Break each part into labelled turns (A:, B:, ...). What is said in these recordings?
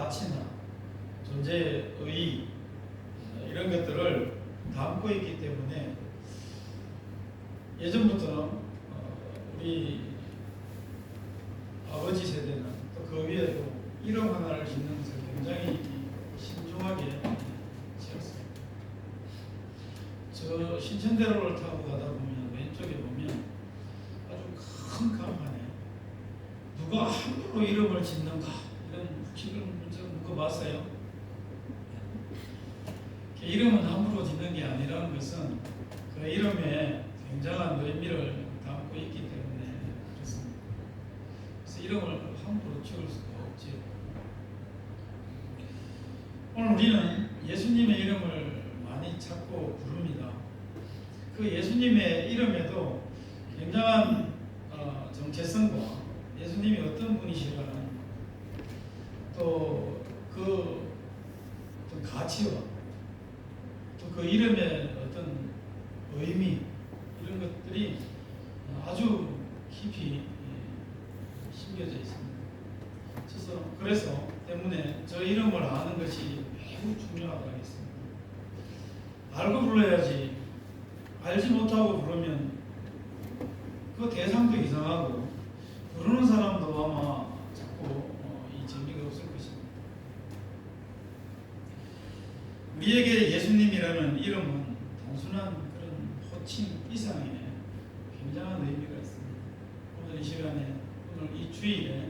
A: 가치나 존재의 의의 이런 것들을 담고 있기 때문에 예전부터는 우리 아버지 세대는 또 그 위에도 이름 하나를 짓는 것을 굉장히 신중하게 지었어요. 저 신천대로를 타고 가다 보면 왼쪽에 보면 아주 큰 간판에 누가 함부로 이름을 짓는가 이런 문제를 묶어봤어요. 이름은 함부로 짓는 게 아니라는 것은 그 이름에 굉장한 의미를 담고 있기 때문에 그렇습니다. 그래서 이름을 함부로 지을 수가 없지. 오늘 우리는 예수님의 이름을 많이 찾고 부릅니다. 그 예수님의 이름에도 굉장한 정체성과 예수님이 어떤 분이시라는 또 그 가치와 또 그 이름의 어떤 의미 이런 것들이 아주 깊이 심겨져 있습니다. 그래서 때문에 저 이름을 아는 것이 매우 중요하다고 했습니다. 알고 불러야지 알지 못하고 부르면 그 대상도 이상하고 부르는 사람도 아마 자꾸 이 재미가 없을 것입니다. 우리에게 예수님이라는 이름은 단순한 그런 호칭 이상의 굉장한 의미가 있습니다. 오늘 이 시간에 오늘 이 주일에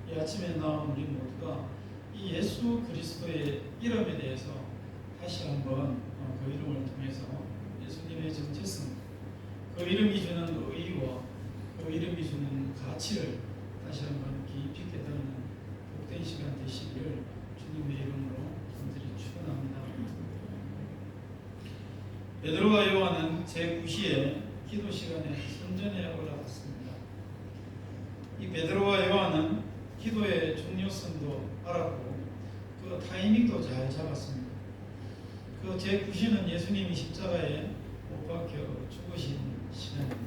A: 이 아침에 나온 우리 모두가 이 예수 그리스도의 이름에 대해서 다시 한번 그 이름을 통해서 예수님의 정체성, 그 이름이 주는 의의와 그 이름이 주는 가치를 다시 한번 깊이 깨닫는 복된 시간 되시기를 주님의 이름으로 간절히 축원합니다. 베드로와 요한은 제9시에 기도 시간에 선전에 올라갔습니다. 이 베드로와 요한은 기도의 중요성도 알았고 그 타이밍도 잘 잡았습니다. 그 제9시는 예수님이 십자가에 못 박혀 죽으신 시간입니다.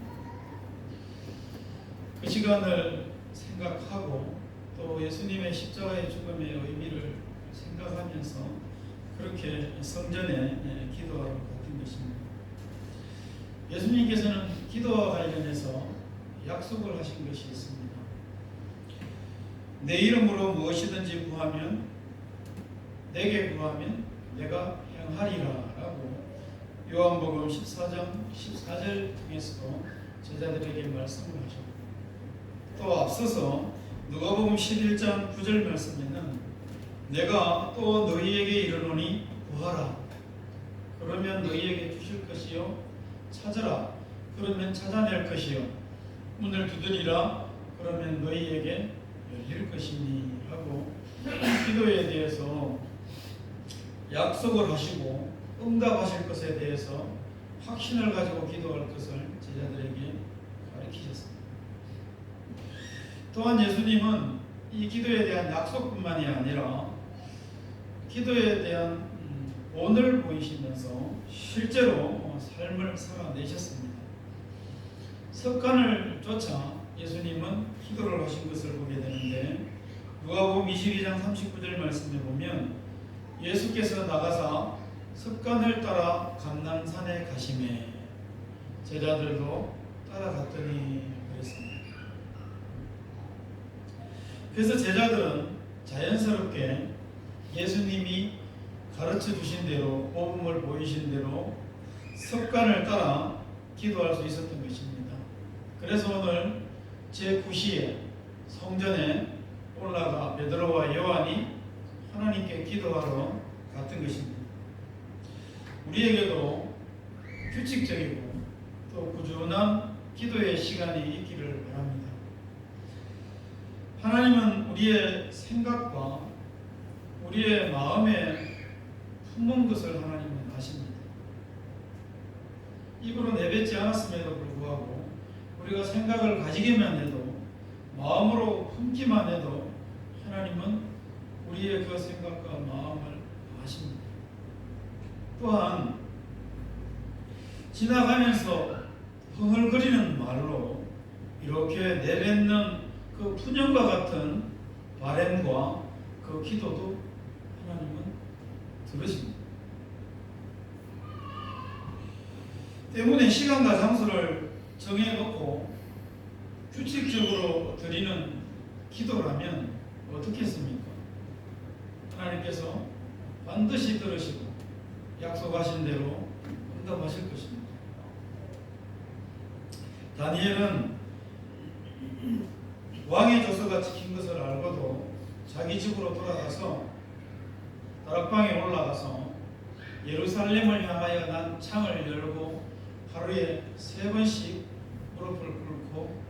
A: 그 시간을 생각하고 또 예수님의 십자가의 죽음의 의미를 생각하면서 그렇게 성전에 기도하러 갔던 것입니다. 예수님께서는 기도와 관련해서 약속을 하신 것이 있습니다. 내 이름으로 무엇이든지 구하면 내게 구하면 내가 행하리라 라고 요한복음 14장 14절 통해서도 제자들에게 말씀을 하셨고 또 앞서서 누가복음 11장 9절 말씀에는 내가 또 너희에게 이르노니 구하라 그러면 너희에게 주실 것이요 찾으라 그러면 찾아낼 것이요 문을 두드리라 그러면 너희에게 열릴 것이니 하고 기도에 대해서 약속을 하시고 응답하실 것에 대해서 확신을 가지고 기도할 것을 제자들에게 가르치셨습니다. 또한 예수님은 이 기도에 대한 약속뿐만이 아니라 기도에 대한 본을 보이시면서 실제로 삶을 살아내셨습니다. 습관을 쫓아 예수님은 기도를 하신 것을 보게 되는데 누가복음 22장 39절 말씀에 보면 예수께서 나가사 습관을 따라 감람산에 가시매 제자들도 따라갔더니 그랬습니다. 그래서 제자들은 자연스럽게 예수님이 가르쳐 주신 대로 복음을 보이신 대로 습관을 따라 기도할 수 있었던 것입니다. 그래서 오늘 제9시에 성전에 올라가 베드로와 요한이 하나님께 기도하러 갔던 것입니다. 우리에게도 규칙적이고 또 꾸준한 기도의 시간이 있기를 바랍니다. 하나님은 우리의 생각과 우리의 마음에 품은 것을 하나님은 아십니다. 입으로 내뱉지 않았음에도 불구하고 우리가 생각을 가지기만 해도 마음으로 품기만 해도 하나님은 우리의 그 생각과 마음을 아십니다. 또한 지나가면서 흥얼거리는 말로 이렇게 내뱉는 그 푸념과 같은 바램과 그 기도도 하나님은 들으십니다. 때문에 시간과 장소를 정해놓고 규칙적으로 드리는 기도라면 어떻겠습니까? 하나님께서 반드시 들으시고 약속하신 대로 응답하실 것입니다. 다니엘은 왕의 조서가 찍힌 것을 알고도 자기 집으로 돌아가서 다락방에 올라가서 예루살렘을 향하여 난 창을 열고 하루에 3번씩 무릎을 꿇고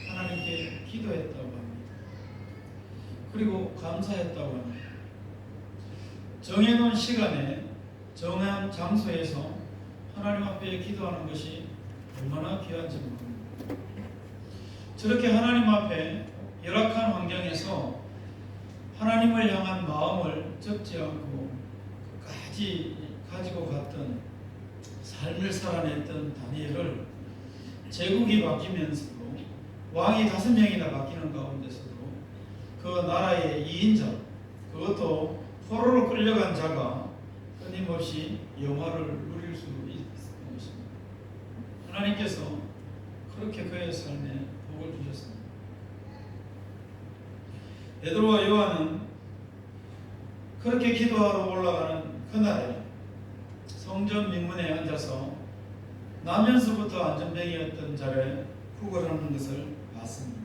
A: 하나님께 기도했다고 합니다. 그리고 감사했다고 합니다. 정해놓은 시간에 정한 장소에서 하나님 앞에 기도하는 것이 얼마나 귀한지 모릅니다. 저렇게 하나님 앞에 열악한 환경에서 하나님을 향한 마음을 접지 않고 끝까지 가지고 갔던 삶을 살아냈던 다니엘을 제국이 바뀌면서도 왕이 5명이나 바뀌는 가운데서도 그 나라의 2인자, 그것도 포로로 끌려간 자가 끊임없이 영화를 누릴 수 있었던 것입니다. 하나님께서 그렇게 그의 삶에 복을 주셨습니다. 베드로와 요한은 그렇게 기도하러 올라가는 그날에 성전 민문에 앉아서 나면서부터 안전뱅이였던 자를 구걸하는 것을 봤습니다.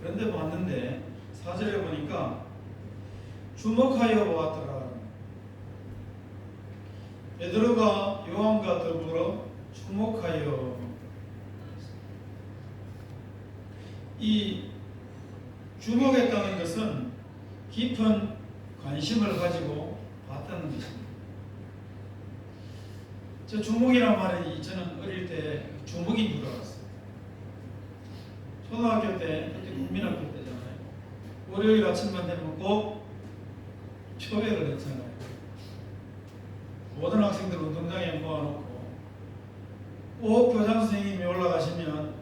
A: 그런데 봤는데 4절에 보니까 주목하여 보았더라. 베드로가 요한과 더불어 주목하여, 이 주목했다는 것은 깊은 관심을 가지고 봤다는 것입니다. 저 주목이란 말이 저는 어릴 때 주목인 줄 알았어요. 초등학교 때, 그때 국민학교 때잖아요. 월요일 아침만 되면 꼭 초회를 했잖아요. 모든 학생들 운동장에 모아놓고 꼭 교장 선생님이 올라가시면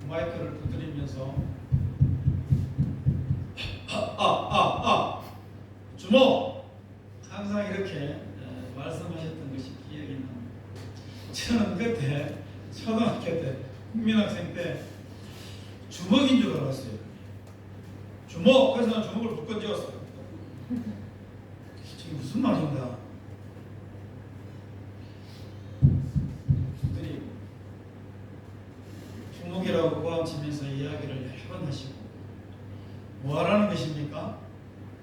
A: 마이크를 두드리면서 주목! 항상 이렇게 말씀하셨던 것이 기억이 납니다. 저는 그때 초등학교 때 국민학생 때 주먹인 줄 알았어요. 주먹! 그래서 난 주먹을 불끈 쥐었어요. 지금 무슨 말인가? 두드리고 주먹이라고 고함치면서 이야기를 여러 번 하시고, 뭐 하라는 것입니까?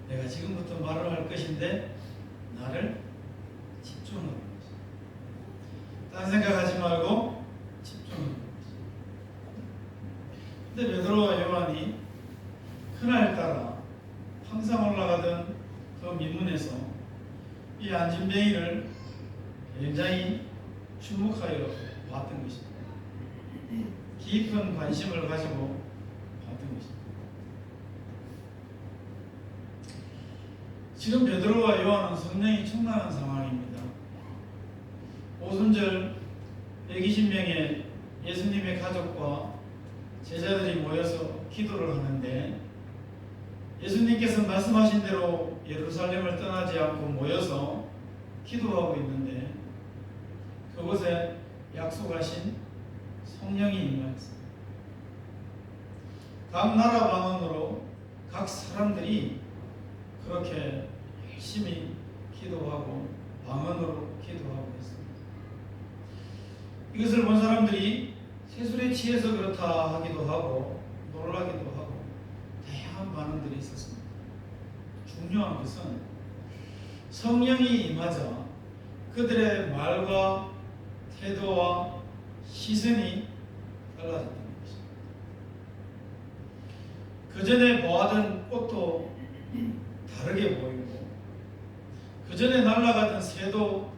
A: 내가 지금부터 말을 할 것인데 나를 집중하는 것입니다. 딴 생각하지 말고 집중하는 것입니다. 근데 베드로와 요한이 그날따라 항상 올라가던 그 민문에서 이 안진뱅이를 굉장히 주목하여 봤던 것입니다. 깊은 관심을 가지고 봤던 것입니다. 지금 베드로와 요한은 성령이 충만한 상황입니다. 오순절 120명의 예수님의 가족과 제자들이 모여서 기도를 하는데, 예수님께서 말씀하신 대로 예루살렘을 떠나지 않고 모여서 기도하고 있는데 그곳에 약속하신 성령이 임하였습니다. 각 나라 방언으로 각 사람들이 그렇게 열심히 기도하고 방언으로 기도하고 있습니다. 이것을 본 사람들이 세술에 취해서 그렇다 하기도 하고 놀라기도 하고 다양한 반응들이 있었습니다. 중요한 것은 성령이 임하자 그들의 말과 태도와 시선이 달라졌다는 것입니다. 그 전에 보았던 꽃도 다르게 보이고, 그 전에 날아가던 새도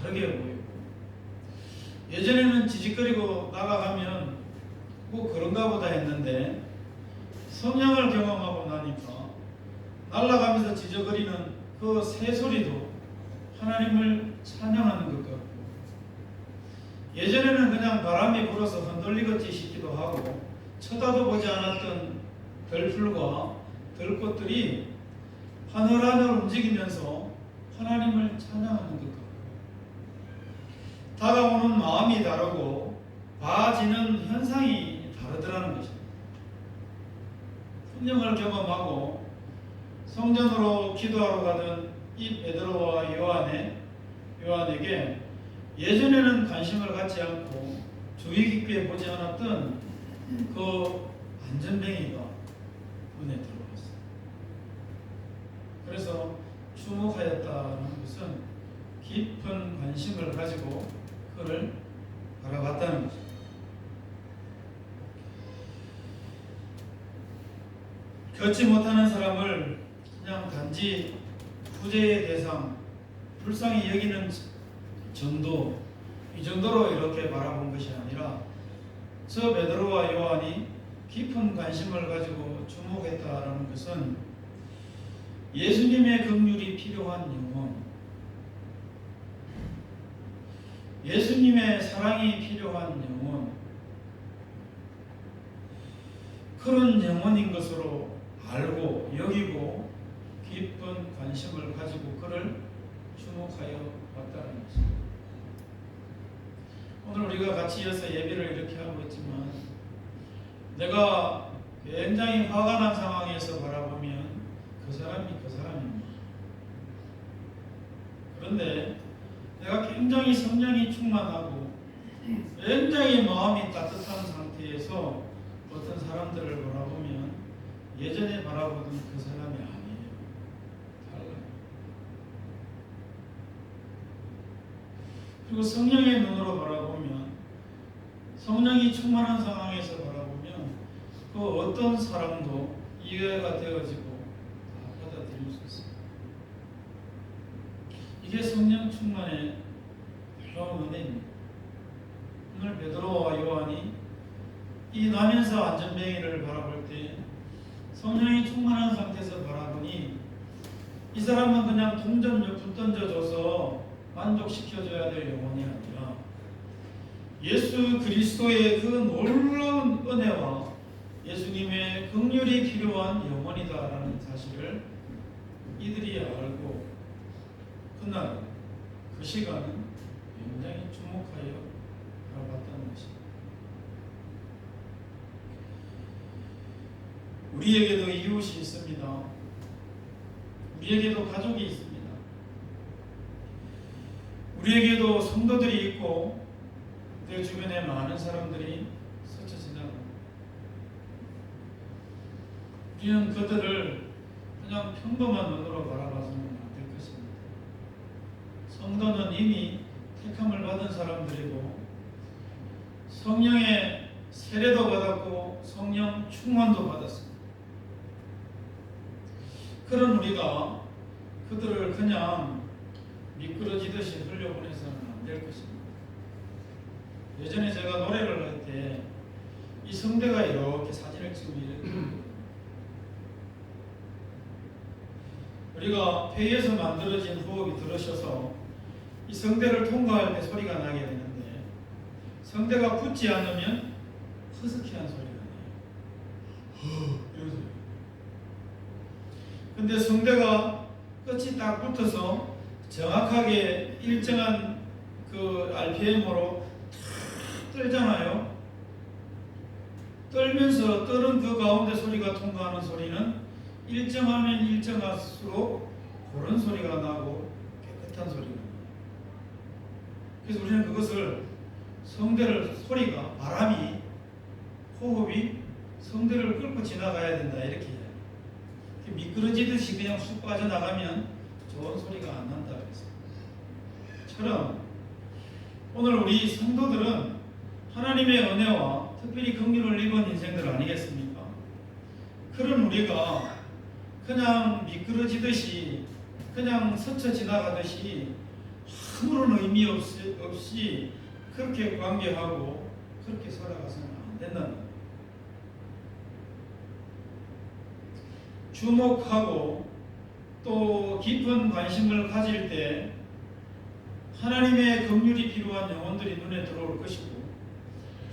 A: 다르게 보이고, 예전에는 지직거리고 날아가면 뭐 그런가 보다 했는데 성령을 경험하고 나니까 날아가면서 지저거리는 그 새소리도 하나님을 찬양하는 것 같고, 예전에는 그냥 바람이 불어서 흔들리겠지 싶기도 하고 쳐다도 보지 않았던 들풀과 들꽃들이 하늘하늘 움직이면서 하나님을 찬양하는 것 같고, 다가오는 마음이 다르고 봐지는 현상이 다르더라는 것입니다. 성령을 경험하고 성전으로 기도하러 가던 이 베드로와 요한에게 예전에는 관심을 갖지 않고 주의 깊게 보지 않았던 그 안전뱅이가 눈에 들어왔어요. 그래서 주목하였다는 것은 깊은 관심을 가지고 그를 바라봤다는 거죠. 걷지 못하는 사람을 그냥 단지 구제의 대상, 불쌍히 여기는 정도, 이 정도로 이렇게 바라본 것이 아니라 저 베드로와 요한이 깊은 관심을 가지고 주목했다라는 것은 예수님의 긍휼이 필요한 영혼, 예수님의 사랑이 필요한 영혼, 그런 영혼인 것으로 알고 여기고 깊은 관심을 가지고 그를 주목하여 왔다는 것입니다. 오늘 우리가 같이 이어서 예배를 이렇게 하고 있지만 내가 굉장히 화가 난 상황에서 바라보면 그 사람이 그 사람입니다. 그런데 내가 굉장히 성령이 충만하고 굉장히 마음이 따뜻한 상태에서 어떤 사람들을 바라보면 예전에 바라보던 그 사람이 아니에요. 달라요. 그리고 성령의 눈으로 바라보면, 성령이 충만한 상황에서 바라보면 그 어떤 사람도 이해가 되어지고 다 받아들일 수 있습니다. 이게 성령 충만의 놀라운 은혜입니다. 오늘 베드로와 요한이 이 나면서 안전뱅이를 바라볼 때 성령이 충만한 상태에서 바라보니 이 사람은 그냥 동전 몇 푼 던져줘서 만족시켜줘야 될 영혼이 아니라 예수 그리스도의 그 놀라운 은혜와 예수님의 긍휼이 필요한 영혼이다라는 사실을 이들이 알고 그날 그 시간은 굉장히 주목하여 바라봤다는 것입니다. 우리에게도 이웃이 있습니다. 우리에게도 가족이 있습니다. 우리에게도 성도들이 있고 내 주변에 많은 사람들이 스쳐 지나갑니다. 우리는 그들을 그냥 평범한 눈으로 바라봐서는 안 될 것입니다. 성도는 이미 택함을 받은 사람들이고 성령의 세례도 받았고 성령 충만도 받았습니다. 그런 우리가 그들을 그냥 미끄러지듯이 흘려보내서는 안 될 것입니다. 예전에 제가 노래를 할 때 이 성대가 이렇게 사진을 찍으면 우리가 폐에서 만들어진 호흡이 들으셔서 이 성대를 통과할 때 소리가 나게 되는데 성대가 붙지 않으면 허스키한 소리가 나요. 이런 소리. 근데 성대가 끝이 딱 붙어서 정확하게 일정한 그 RPM으로 탁 떨잖아요. 떨면서 떨은 그 가운데 소리가 통과하는 소리는 일정하면 일정할수록 그런 소리가 나고 깨끗한 소리가 나요. 그래서 우리는 그것을 성대를 소리가 바람이 호흡이 성대를 끌고 지나가야 된다 이렇게 해요. 미끄러지듯이 그냥 쑥 빠져나가면 좋은 소리가 안 난다 그래서 오늘 우리 성도들은 하나님의 은혜와 특별히 긍휼을 입은 인생들 아니겠습니까? 그런 우리가 그냥 미끄러지듯이 그냥 스쳐 지나가듯이 아무런 의미 없이 그렇게 관계하고 그렇게 살아가서는 안 된다는 거예요. 주목하고 또 깊은 관심을 가질 때 하나님의 긍휼이 필요한 영혼들이 눈에 들어올 것이고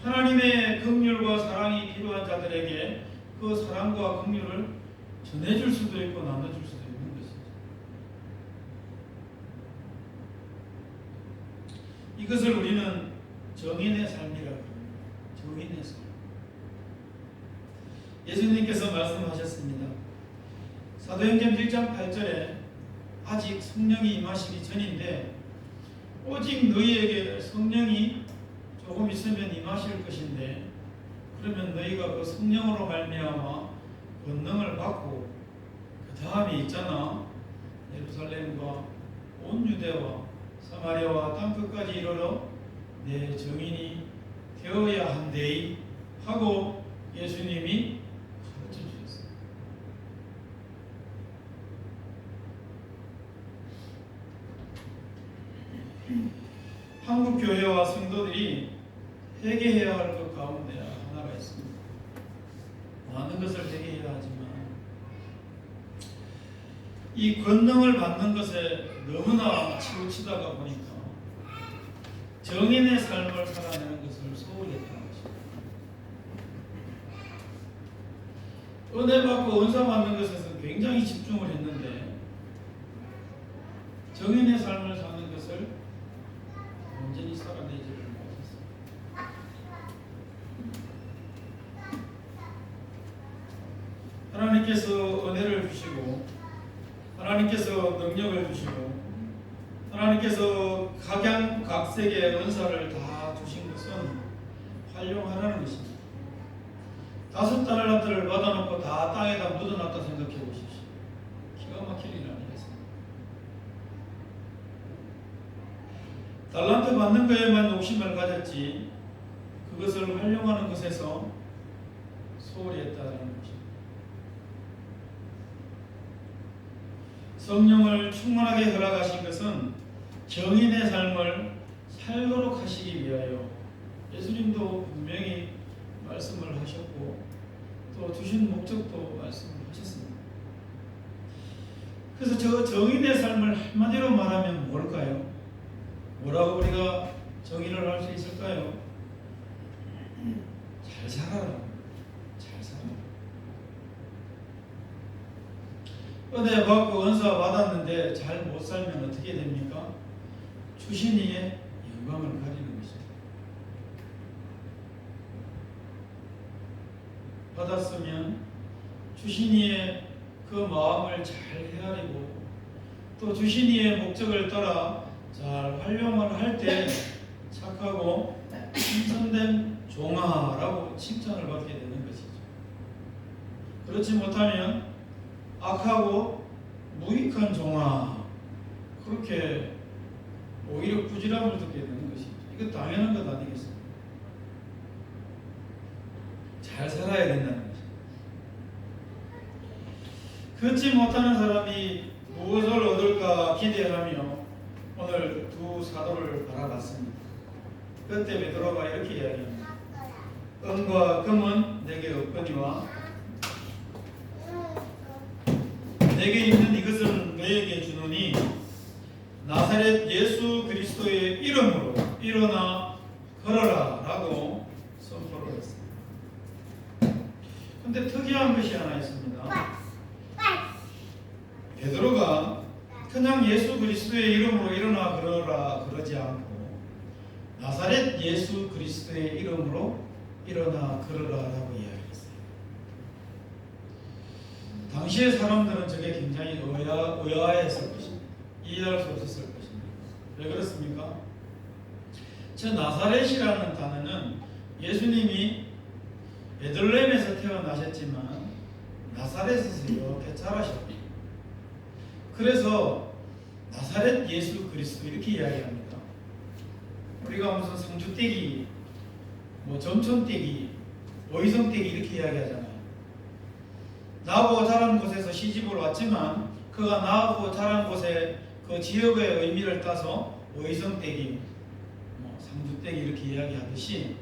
A: 하나님의 긍휼과 사랑이 필요한 자들에게 그 사랑과 긍휼을 전해줄 수도 있고 나눠줄 수도 있는 것입니다. 이것을 우리는 정인의 삶이라고 합니다. 정인의 삶. 예수님께서 말씀하셨습니다. 사도행전 1장 8절에 아직 성령이 임하시기 전인데 오직 너희에게 성령이 조금 있으면 임하실 것인데 그러면 너희가 그 성령으로 말미암아 권능을 받고 그 다음에 있잖아. 예루살렘과 온 유대와 사마리아와 땅끝까지 이르러 내 증인이 되어야 한대이 하고 예수님이 가르쳐 주셨어요. 한국 교회와 성도들이 회개해야 할 것 가운데 하나가 있습니다. 많은 것을 회개해야 하지만 이 권능을 받는 것에 너무나 치우치다가 보니까 정인의 삶을 살아내는 것을 소홀히 했다는 것입니다. 은혜 받고 은사 받는 것에서 굉장히 집중을 했는데 정인의 삶을 사는 것을 완전히 살아내지를 못했어요. 하나님께서 은혜를 주시고 하나님께서 능력을 주시고 하나님께서 각양각색의 은사를 다 주신 것은 활용하라는 것입니다. 5달란트를 받아놓고 다 땅에다 묻어놨다 생각해 보십시오. 기가 막힐 일 아니겠습니까? 달란트 받는 거에만 욕심을 가졌지 그것을 활용하는 것에서 소홀히 했다는 것입니다. 성령을 충만하게 허락하신 것은 정인의 삶을 살도록 하시기 위하여 예수님도 분명히 말씀을 하셨고 또 주신 목적도 말씀을 하셨습니다. 그래서 저 정인의 삶을 한마디로 말하면 뭘까요? 뭐라고 우리가 정의를 할 수 있을까요? 잘 살아라. 잘 살아라. 은혜 받고 은사 받았는데 잘 못 살면 어떻게 됩니까? 주신 이의 영광을 가리는 것입니다. 받았으면 주신 이의 그 마음을 잘 헤아리고 또 주신 이의 목적을 따라 잘 활용을 할 때 착하고 신선된 종아라고 칭찬을 받게 되는 것이죠. 그렇지 못하면 악하고 무익한 종아 그렇게 오히려 부질함을 듣게 되는 것이죠. 이거 당연한 것 아니겠습니까? 잘 살아야 된다는 것이죠. 그렇지 못하는 사람이 무엇을 얻을까 기대하며 오늘 두 사도를 바라봤습니다. 그때 베드로가 이렇게 이야기합니다. 은과 금은 내게 없거니와 내게 있는 이것은 너에게 주노니 나사렛 예수 그리스도의 이름으로 일어나 걸어라 라고 선포를 했습니다. 그런데 특이한 것이 하나 있습니다. 베드로가 그냥 예수 그리스도의 이름으로 일어나 걸어라 그러지 않고 나사렛 예수 그리스도의 이름으로 일어나 걸어라 라고 이야기했어요. 당시의 사람들은 저게 굉장히 의아했을 것입니다. 이해할 수 없었을 것입니다. 왜 그렇습니까? 저 나사렛이라는 단어는 예수님이 베들레헴에서 태어나셨지만 나사렛에서 이렇게 자라셨습니다. 그래서 나사렛 예수 그리스도 이렇게 이야기합니다. 우리가 무슨 성주떼기, 점촌떼기, 오이성떼기 이렇게 이야기하잖아요. 나고 자란 곳에서 시집을 왔지만 그가 나고 자란 곳에 그 지역의 의미를 따서 오이성떼기, 상주떼기 이렇게 이야기하듯이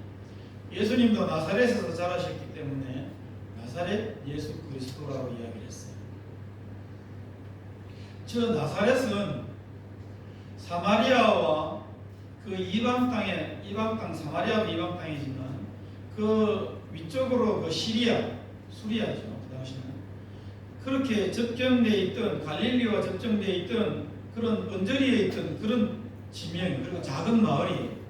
A: 예수님도 나사렛에서 자라셨기 때문에 나사렛 예수 그리스도라고 이야기를 했어요. 저 나사렛은 사마리아와 그 이방 땅 사마리아도 이방 땅이지만 그 위쪽으로 그 수리아죠. 그 당시는 그렇게 접경되어 있던 갈릴리와 접경되어 있던 그런 언저리에 있던 그런 지명, 그리고 작은 마을이에요.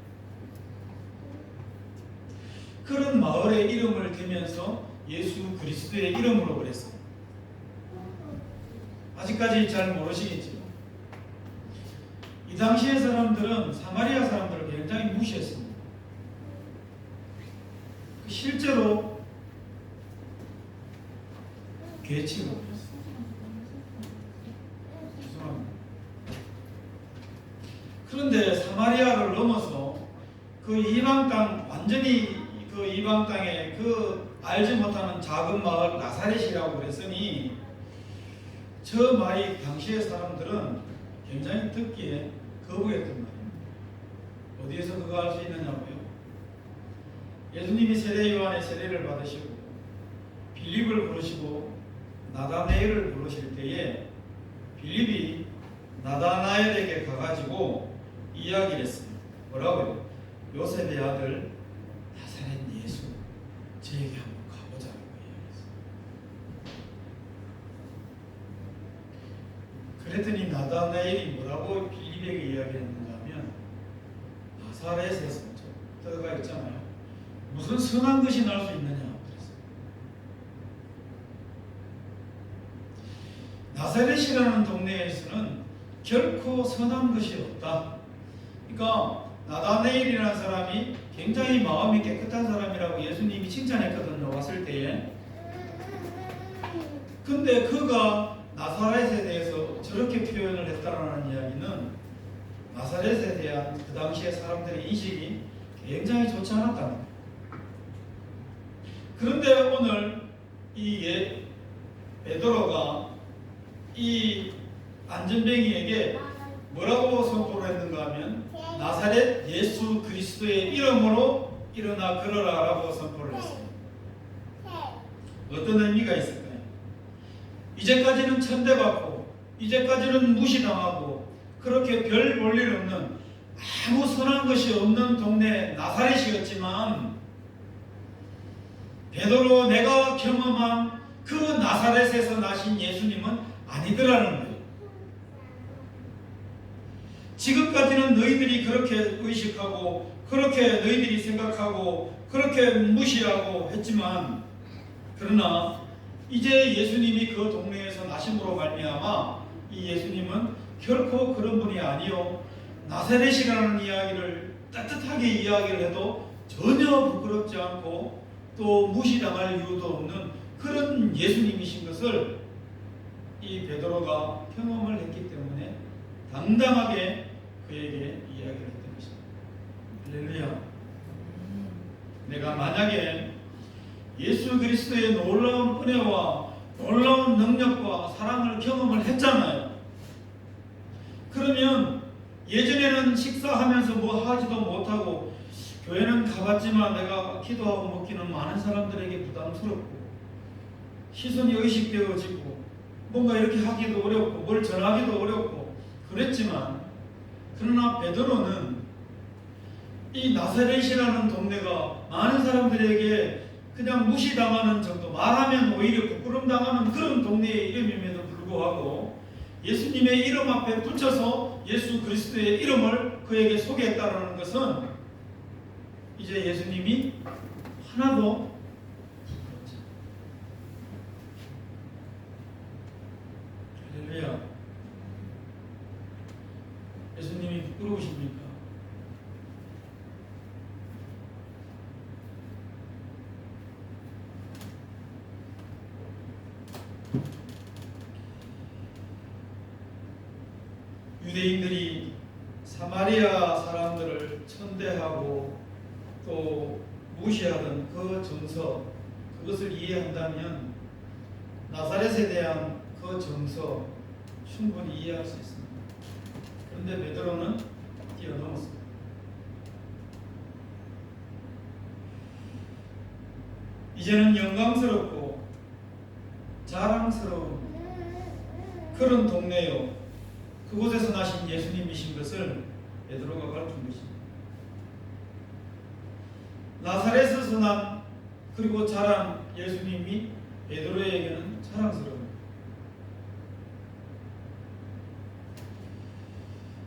A: 그런 마을의 이름을 대면서 예수 그리스도의 이름으로 그랬어요. 아직까지 잘 모르시겠지만 이 당시의 사람들은 사마리아 사람들을 굉장히 무시했습니다. 실제로 괴치고 죄송합니다. 그런데 사마리아를 넘어서 그 이방 땅, 완전히 그 이방 땅에 그 알지 못하는 작은 마을 나사렛이라고 그랬으니 저 말이 당시의 사람들은 굉장히 듣기에 거부했던 말입니다. 어디에서 그거 할 수 있느냐고요? 예수님이 세례 요한의 세례를 받으시고 빌립을 부르시고 나다나엘을 부르실 때에 빌립이 나다나엘에게 가가지고 이야기를 했습니다. 뭐라고요? 요셉의 아들 나사렛 예수 저에게 한번 가보자고 이야기했어요. 그랬더니 나다나엘이 뭐라고 빌립에게 이야기했는가 하면 나사렛에서 들어가 있잖아요. 무슨 선한 것이 날 수 있느냐 그랬어요. 나사렛이라는 동네에서는 결코 선한 것이 없다. 그러니까 나다나엘이라는 사람이 굉장히 마음이 깨끗한 사람이라고 예수님이 칭찬했거든요. 왔을 때에. 근데 그가 나사렛에 대해서 저렇게 표현을 했다라는 이야기는 나사렛에 대한 그 당시의 사람들의 인식이 굉장히 좋지 않았다는 거예요. 그런데 오늘 이 베드로가 이 안전뱅이에게 뭐라고 선포를 했는가 하면 나사렛 예수 그리스도의 이름으로 일어나 걸어라 라고 선포를 했어요. 어떤 의미가 있을까요? 이제까지는 천대받고 이제까지는 무시당하고 그렇게 별 볼 일 없는 아무 선한 것이 없는 동네 나사렛이었지만 베드로 내가 경험한 그 나사렛에서 나신 예수님은 아니더라는 거예요. 지금까지는 너희들이 그렇게 의식하고 그렇게 너희들이 생각하고 그렇게 무시하고 했지만 그러나 이제 예수님이 그 동네에서 나심으로 말미암아 이 예수님은 결코 그런 분이 아니요 나사렛이라는 이야기를 따뜻하게 이야기를 해도 전혀 부끄럽지 않고 또 무시당할 이유도 없는 그런 예수님이신 것을 이 베드로가 경험을 했기 때문에 당당하게 그에게 이야기를 했던 것입니다. 할렐루야. 내가 만약에 예수 그리스도의 놀라운 은혜와 놀라운 능력과 사랑을 경험을 했잖아요. 그러면 예전에는 식사하면서 뭐 하지도 못하고 교회는 가봤지만 내가 기도하고 먹기는 많은 사람들에게 부담스럽고 시선이 의식되어지고 뭔가 이렇게 하기도 어렵고 뭘 전하기도 어렵고 그랬지만 그러나 베드로는 이 나사렛이라는 동네가 많은 사람들에게 그냥 무시당하는 정도, 말하면 오히려 부끄럼당하는 그런 동네의 이름임에도 불구하고 예수님의 이름 앞에 붙여서 예수 그리스도의 이름을 그에게 소개했다는 것은 이제 예수님이 하나도 부끄럽지 않아요. 할렐루야. 예수님이 부끄러우십니까? 유대인들이 사마리아 사람들을 천대하고 또 무시하던 그 정서, 그것을 이해한다면 나사렛에 대한 그 정서 충분히 이해할 수 있습니다. 그런데 베드로는 뛰어넘었습니다. 이제는 영광스럽고 자랑스러운 그런 동네요. 그곳에서 나신 예수님이신 것을 베드로가 가르친 것입니다. 나사렛에서 난 그리고 자란 예수님이 베드로에게는 자랑스러운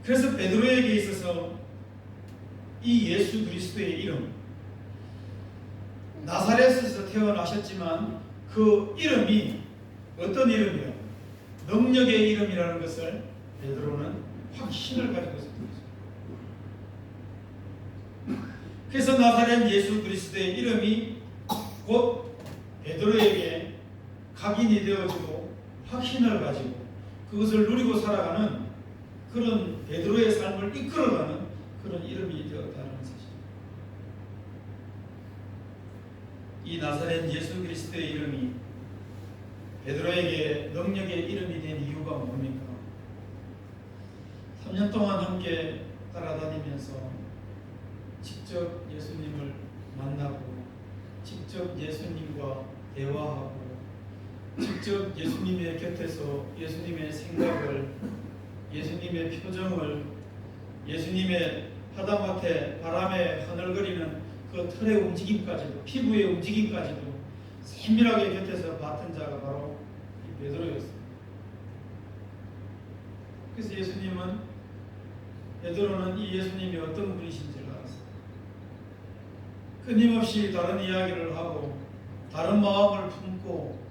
A: 그래서 베드로에게 있어서 이 예수 그리스도의 이름, 나사렛에서 태어나셨지만 그 이름이 어떤 이름이요? 능력의 이름이라는 것을 베드로는 확신을 가지고 있습니다. 그래서 나사렛 예수 그리스도의 이름이 곧 베드로에게 각인이 되어지고 확신을 가지고 그것을 누리고 살아가는 그런 베드로의 삶을 이끌어가는 그런 이름이 되었다는 사실. 이 나사렛 예수 그리스도의 이름이 베드로에게 능력의 이름이 된 이유가 뭡니까? 3년 동안 함께 따라다니면서 직접 예수님을 만나고 직접 예수님과 대화하고 직접 예수님의 곁에서 예수님의 생각을, 예수님의 표정을, 예수님의 하다못해 바람에 하늘거리는 그 털의 움직임까지도, 피부의 움직임까지도 세밀하게 곁에서 봤던 자가 바로 이 베드로였습니다. 그래서 베드로는 이 예수님이 어떤 분이신지를 알았어요. 끊임없이 다른 이야기를 하고 다른 마음을 품고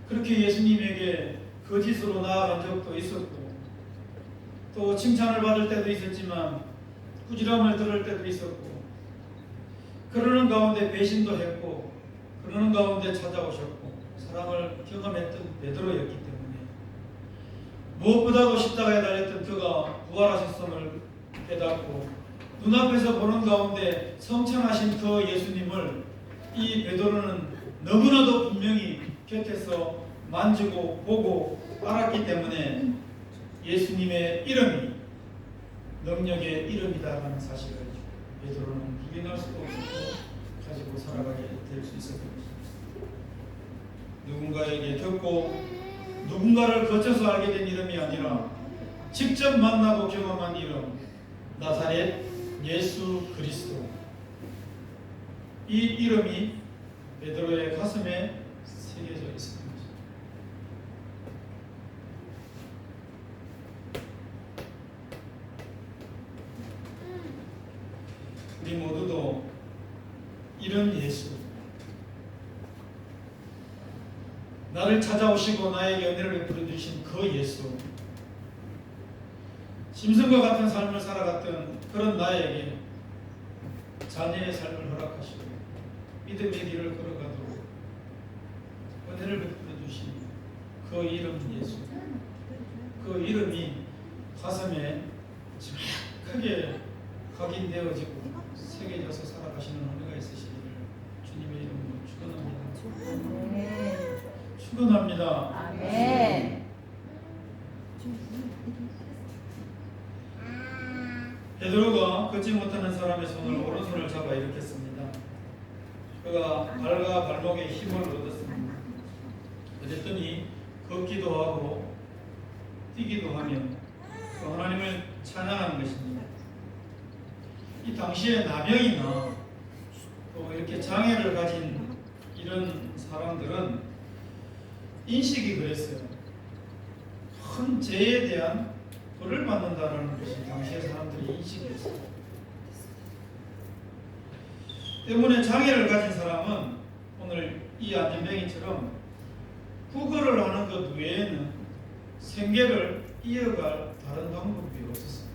A: 그렇게 예수님에게 거짓으로 나아간 적도 있었고 또 칭찬을 받을 때도 있었지만 꾸지람을 들을 때도 있었고 그러는 가운데 배신도 했고 그러는 가운데 찾아오셨고 사랑을 경험했던 베드로였기 때문에 무엇보다도 십자가에 달렸던 그가 부활하셨음을 깨닫고 눈앞에서 보는 가운데 성천하신 그 예수님을 이 베드로는 너무나도 분명히 곁에서 만지고 보고 알았기 때문에 예수님의 이름이 능력의 이름이다라는 사실을 베드로는 부인할 수도 없고 가지고 살아가게 될 수 있었던 것입니다. 누군가에게 듣고 누군가를 거쳐서 알게 된 이름이 아니라 직접 만나고 경험한 이름, 나사렛 예수 그리스도. 이 이름이 베드로의 가슴에 새겨져 있습니다. 우리 모두도 이런 예수, 나를 찾아오시고 나에게 은혜를 베풀어 주신 그 예수, 짐승과 같은 삶을 살아갔던 그런 나에게 자녀의 삶을 허락하시고 믿음의 길을 걸어가도록 은혜를 베풀어 주신 그 이름 예수, 그 이름이 가슴에 정확하게 각인되어지고 새겨져서 살아가시는 은혜가 있으시기를 주님의 이름으로 축원합니다. 축원합니다.
B: 아멘.
A: 베드로가 걷지 못하는 사람의 손을 오른손을 잡아 일으켰습니다. 그가 발과 발목에 힘을 얻었습니다. 어쨌더니 걷기도 하고 뛰기도 하며 또 하나님을 찬양하는 것입니다. 이 당시에 나병이나 또 이렇게 장애를 가진 이런 사람들은 인식이 그랬어요. 큰 죄에 대한 벌을 받는다는 것이 당시의 사람들이 인식이었어요. 때문에 장애를 가진 사람은 오늘 이 안전병이처럼 구걸을 하는 것 외에는 생계를 이어갈 다른 방법이 없었습니다.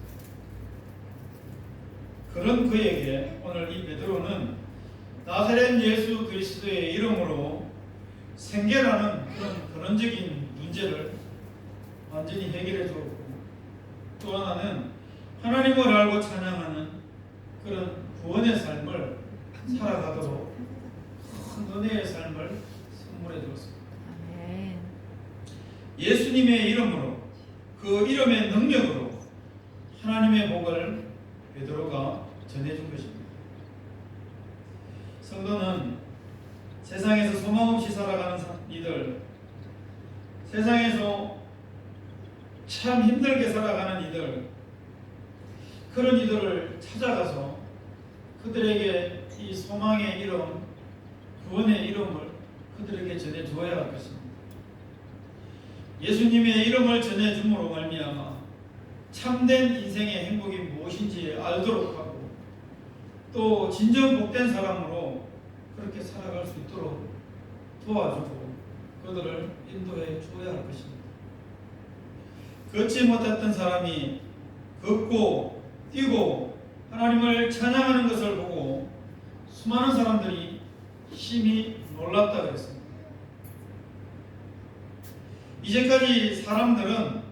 A: 그런 그에게 오늘 이 베드로는 나사렛 예수 그리스도의 이름으로 생계라는 그런 근원적인 문제를 완전히 해결해 주었고 또 하나는 하나님을 알고 찬양하는 그런 구원의 삶을 살아가도록 큰 은혜의 삶을 선물해 주었습니다. 예수님의 이름으로 그 이름의 능력으로 하나님의 복을 베드로가 전해준 것입니다. 성도는 세상에서 소망 없이 살아가는 이들, 세상에서 참 힘들게 살아가는 이들, 그런 이들을 찾아가서 그들에게 이 소망의 이름, 구원의 이름을 그들에게 전해주어야 할 것입니다. 예수님의 이름을 전해줌으로 말미암아 참된 인생의 행복이 무엇인지 알도록 하고 또 진정 복된 사람으로 그렇게 살아갈 수 있도록 도와주고 그들을 인도해 줘야 할 것입니다. 걷지 못했던 사람이 걷고 뛰고 하나님을 찬양하는 것을 보고 수많은 사람들이 심히 놀랐다 그랬습니다. 이제까지 사람들은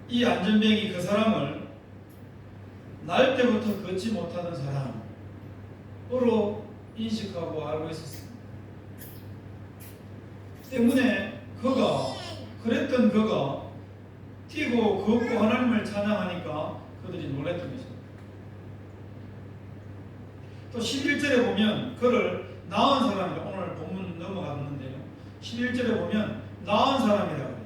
A: 이 안전병이 그 사람을 날 때부터 걷지 못하던 사람으로 인식하고 알고 있었습니다. 때문에 그랬던 그가 뛰고 걷고 하나님을 찬양하니까 그들이 놀랐던 것입니다. 또 11절에 보면 그를 낳은 사람이라, 오늘 본문 넘어갔는데요, 11절에 보면 낳은 사람이라고 해요.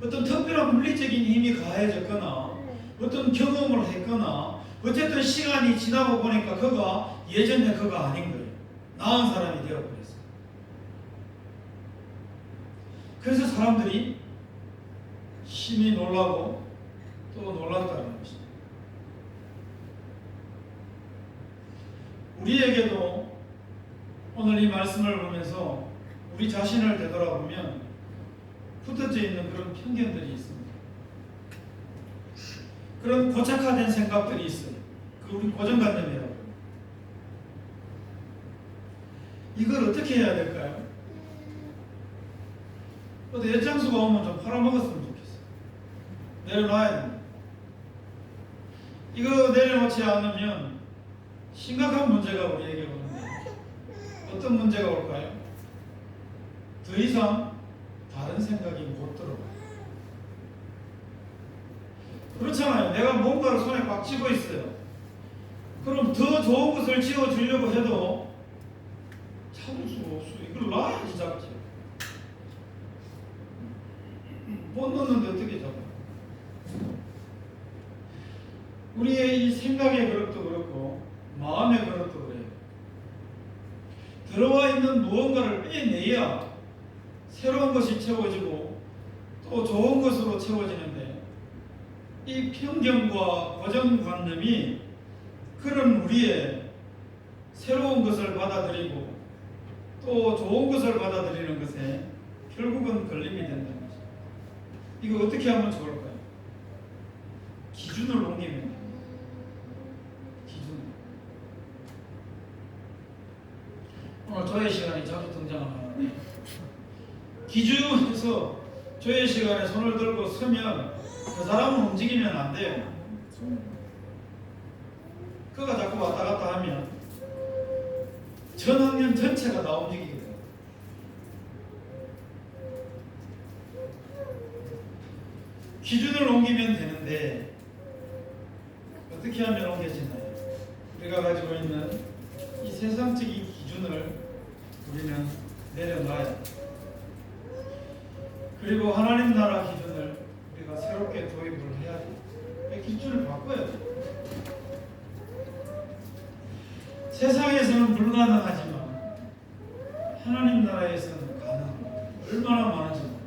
A: 어떤 특별한 물리적인 힘이 가해졌거나 어떤 경험을 했거나 어쨌든 시간이 지나고 보니까 그가 예전에 그가 아닌 거예요. 낳은 사람이 되어버렸어요. 그래서 사람들이 심히 놀라고 또 놀랐다는 것입니다. 우리에게도 오늘 이 말씀을 보면서 우리 자신을 되돌아보면 붙어져 있는 그런 편견들이 있습니다. 그런 고착화된 생각들이 있어요. 그 우리 고정관념이라고. 이걸 어떻게 해야 될까요? 어디 애장수가 오면 좀 팔아먹었으면 좋겠어요. 내려놔야 됩니다. 이거 내려놓지 않으면 심각한 문제가 우리에게 오는데 어떤 문제가 올까요? 더 이상 다른 생각이 못 들어가요. 그렇잖아요. 내가 뭔가를 손에 꽉 쥐고 있어요. 그럼 더 좋은 것을 쥐어주려고 해도 참을 수가 없어요. 이걸 놔야지 잡지. 못 넣는데 어떻게 잡아? 우리의 이 생각의 그릇도 그렇고 마음의 그릇도 그래요. 들어와 있는 무언가를 빼내야 새로운 것이 채워지고 또 좋은 것으로 채워지는데 이 편견과 고정관념이 그런 우리의 새로운 것을 받아들이고 또 좋은 것을 받아들이는 것에 결국은 걸림이 된다는 거죠. 이거 어떻게 하면 좋을까요? 기준을 옮기면 돼요. 기준. 오늘 조회 시간이 자주 등장하는데 기준에서 조회 시간에 손을 들고 서면 그 사람은 움직이면 안 돼요. 그가 자꾸 왔다 갔다 하면 전 학년 전체가 다 움직이게 돼요. 기준을 옮기면 되는데 어떻게 하면 옮겨지나요? 우리가 가지고 있는 이 세상적인 기준을 우리는 내려놔야 돼요. 그리고 하나님 나라 기준을 우리가 새롭게 도입을 해야 돼요. 기준을 바꿔야 돼요. 세상에서는 불가능하지만 하나님 나라에서는 가능합니다. 얼마나 많은지 모릅니다.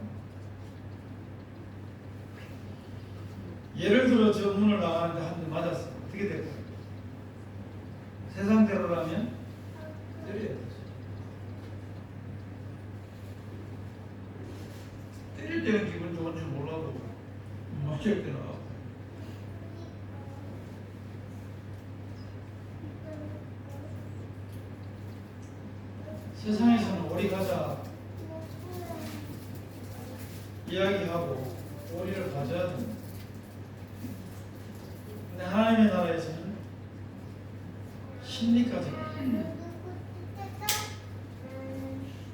A: 예를 들어 저 문을 나가는데 한 대 맞았어요. 어떻게 될까요? 세상대로라면 때려야 되죠. 때릴 때는 기분 좋은 줄 몰라도 맞을 때는 아파. 세상에서는 오리 가자 이야기하고 오리를 가져야 됩니다. 근데 하나님의 나라에서는 심리까지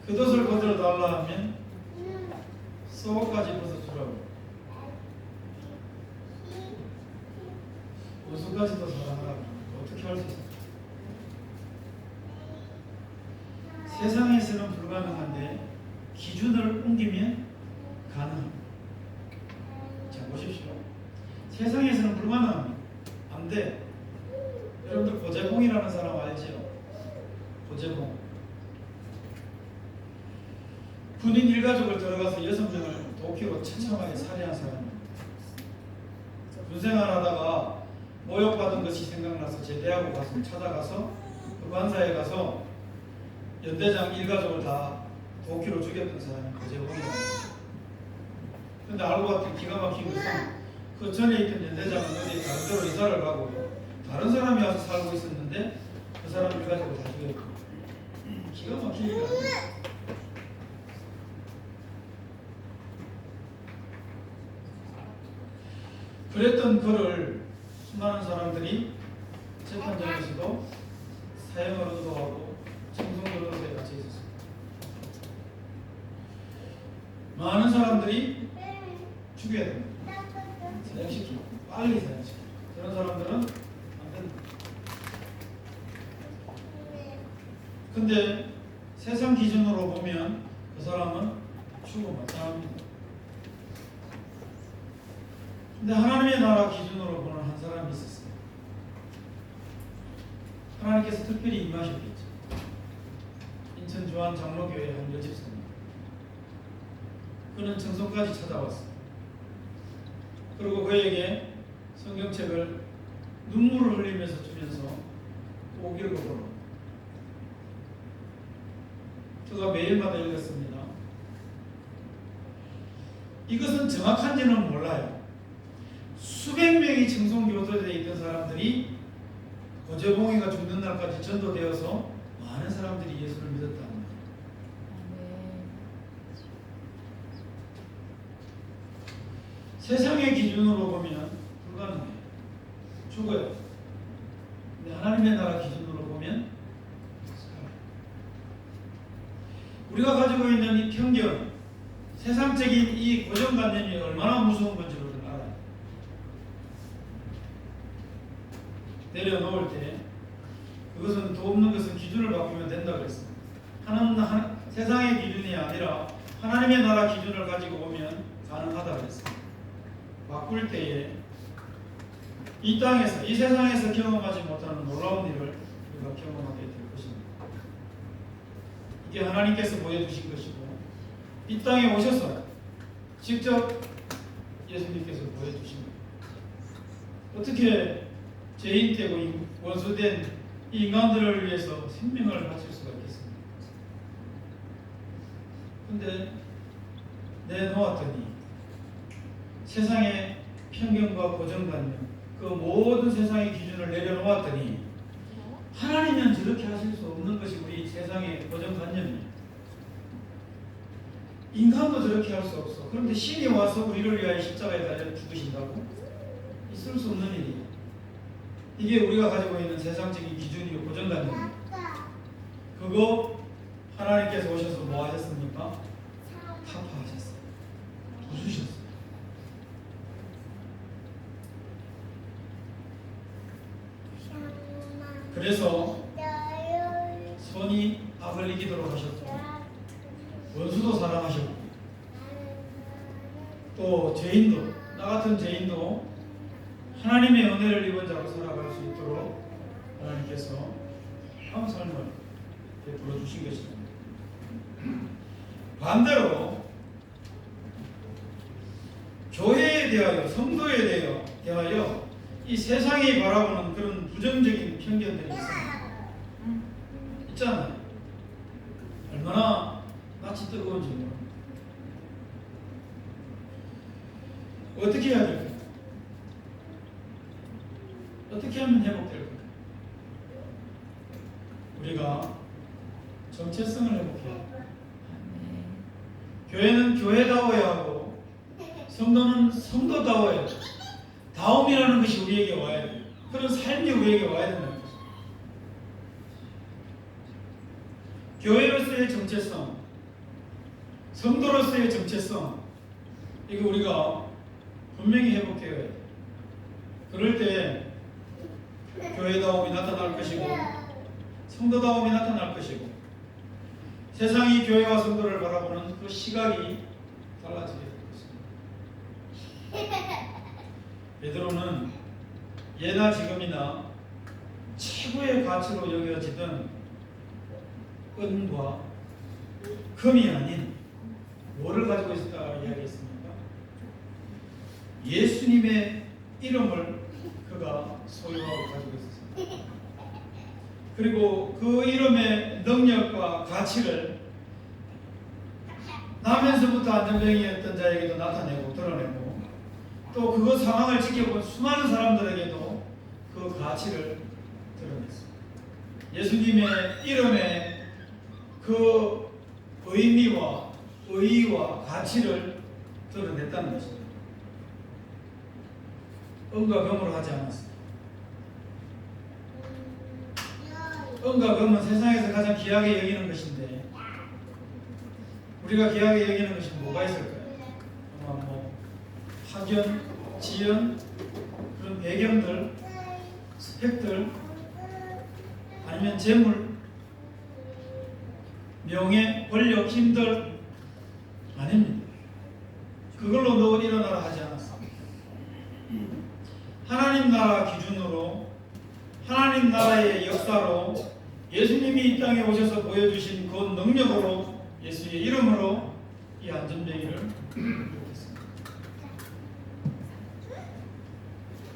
A: 그 덫을 거들어 달라 하면 속옷까지 벗어주라고 옷까지도 사랑하라고 어떻게 할 수 있을까? 세상에서는 불가능한데 기준을 옮기면 가능합니다. 자 보십시오. 세상에서는 불가능합니다. 안 돼. 여러분들 고재봉이라는 사람 알지요? 고재봉. 군인 일가족을 들어가서 6명을 도끼로 처참하게 살해한 사람입니다. 군생활하다가 모욕받은 것이 생각나서 제대하고 찾아가서 그 관사에 가서 연대장 일가족을 다 도끼로 죽였던 사람이 거제봉이라는 거죠. 근데 알고 봤더니 기가 막힌 것은 그 전에 있던 연대장은 어디 다른 데로 이사를 가고 다른 사람이 와서 살고 있었는데 그 사람 일가족을 다 죽였고 기가 막히게 그랬던 그를 수많은 사람들이 재판장에서도 사형을 의도하고 청송교도소에 갇혀 있었습니다. 많은 사람들이 죽여야 됩니다. 사형시키고 빨리 사형시키고 그런 사람들은 안 된다. 근데 세상 기준으로 보면 그 사람은 죽음 마땅합니다. 근데 하나님의 나라 기준으로 보는 한 사람이 있었어요. 하나님께서 특별히 임하셨겠죠. 인천 주한 장로교회 한 여집사입니다. 그는 청송까지 찾아왔어요. 그리고 그에게 성경책을 눈물을 흘리면서 주면서 꼭 읽어보라. 그가 매일마다 읽었습니다. 이것은 정확한지는 몰라요. 수백 명이 청송교도소에 있던 사람들이 고재봉이가 죽는 날까지 전도되어서 많은 사람들이 예수를 믿었다는 거예요. 세상의 기준으로 보면 불가능해요. 죽어요. 근데 하나님의 나라 기준으로 보면 살아요. 우리가 가지고 있는 이 편견, 세상적인 이 고정관념이 얼마나 무서운 건지 우리는 알아요. 내려놓을 때 그것은 도 없는 것은 기준을 바꾸면 된다 그랬습니다. 세상의 기준이 아니라 하나님의 나라 기준을 가지고 오면 가능하다 그랬습니다. 바꿀 때에 이 땅에서, 이 세상에서 경험하지 못하는 놀라운 일을 우리가 경험하게 될 것입니다. 이게 하나님께서 보여주신 것이고 이 땅에 오셔서 직접 예수님께서 보여주신 거예요. 어떻게 죄인 되고 원수된 이 인간들을 위해서 생명을 바칠 수가 있겠습니까? 근데 내놓았더니 세상의 편견과 고정관념, 그 모든 세상의 기준을 내려놓았더니 하나님은 저렇게 하실 수 없는 것이 우리 세상의 고정관념이에요. 인간도 저렇게 할 수 없어. 그런데 신이 와서 우리를 위하여 십자가에 달려 죽으신다고? 있을 수 없는 일이에요. 이게 우리가 가지고 있는 세상적인 기준이고 고정관념이에요. 그거 하나님께서 오셔서 뭐 하셨습니까? 타파하셨어요. 부수셨어요. 그래서 손이 아글리기도록 하셨고 원수도 사랑하셨고 또 죄인도, 나 같은 죄인도 하나님의 은혜를 입은 자로 살아갈 수 있도록 하나님께서 한 삶을 베풀어 주신 것입니다. 반대로 교회에 대하여, 성도에 대하여 이 세상이 바라보는 그런 부정적인 편견들이 있잖아요. 얼마나 낯이 뜨거운지 모릅니다. 어떻게 해야 될까요? 어떻게 하면 회복될까요? 우리가 정체성을 회복해야 합니다. 교회는 교회다워야 하고 성도는 성도다워야 해요. 다움이라는 것이 우리에게 와야 돼요. 그런 삶이 우리에게 와야 된다는 것입니다. 교회로서의 정체성, 성도로서의 정체성, 이거 우리가 분명히 회복해야 해요. 그럴 때 교회다움이 나타날 것이고 성도다움이 나타날 것이고 세상이 교회와 성도를 바라보는 그 시각이 달라지게 될 것입니다. 베드로는 예나 지금이나 최고의 가치로 여겨지던 은과 금이 아닌 뭐를 가지고 있었다고 이야기했습니까? 예수님의 이름을 그가 소유하고 가지고 있었습니다. 그리고 그 이름의 능력과 가치를 나면서부터 안전병이었던 자에게도 나타내고 드러내고 또 그 상황을 지켜본 수많은 사람들에게도 그 가치를 드러냈습니다. 예수님의 이름의 그 의미와 의의와 가치를 드러냈다는 것입니다. 은과 금으로 하지 않았습니다. 은과 금은 세상에서 가장 귀하게 여기는 것인데 우리가 귀하게 여기는 것이 뭐가 있을까요? 아마 뭐 학연, 지연, 그런 배경들, 스펙들, 아니면 재물, 명예, 권력, 힘들 아닙니다. 그걸로 너 일어나라 하지 않았습니다. 하나님 나라 기준으로 하나님 나라의 역사로 예수님이 이 땅에 오셔서 보여주신 그 능력으로 예수의 이름으로 이 안전뱅이를 이루었습니다.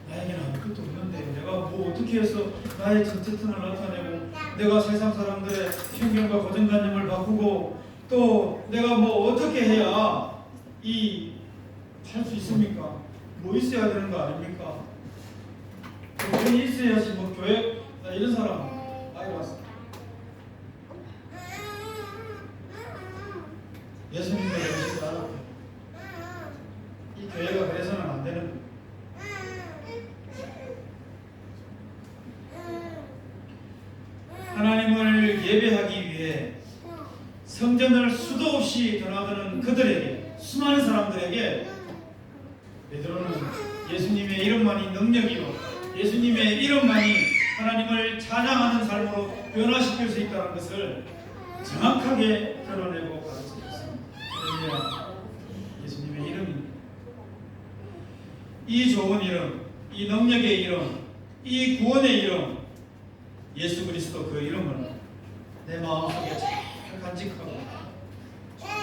A: 나에게는 아무것도 없는데 내가 뭐 어떻게 해서 나의 정체성을 나타내고 내가 세상 사람들의 편견과 고정관념을 바꾸고 또 내가 뭐 어떻게 해야 할 수 있습니까? 뭐 있어야 되는 거 아닙니까? 돈이 있어야지 뭐 교회 나 이런 사람 많이 봤어. 예수님도 그러시지 않았고 이 교회가 그래서는 안 되는 거예요. 하나님을 예배하기 위해 성전을 수도 없이 드나드는 그들에게 수많은 사람들에게 베드로는 예수님의 이름만이 능력이요 예수님의 이름만이 하나님을 찬양하는 삶으로 변화시킬 수 있다는 것을 정확하게 드러내고 가르쳤습니다. 할렐루야. 예수님의 이름입니다. 이 좋은 이름, 이 능력의 이름, 이 구원의 이름 예수 그리스도 그 이름을 내 마음속에 잘 간직하고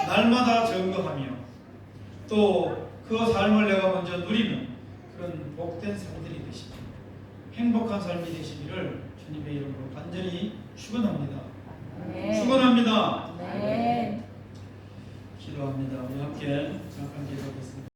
A: 날마다 증거하며 또 그 삶을 내가 먼저 누리는 그런 복된 삶들이 되시기 행복한 삶이 되시기를 주님의 이름으로 간절히 축원합니다.
B: 네.
A: 축원합니다.
B: 네.
A: 기도합니다. 우리 함께 잠깐 기도하겠습니다.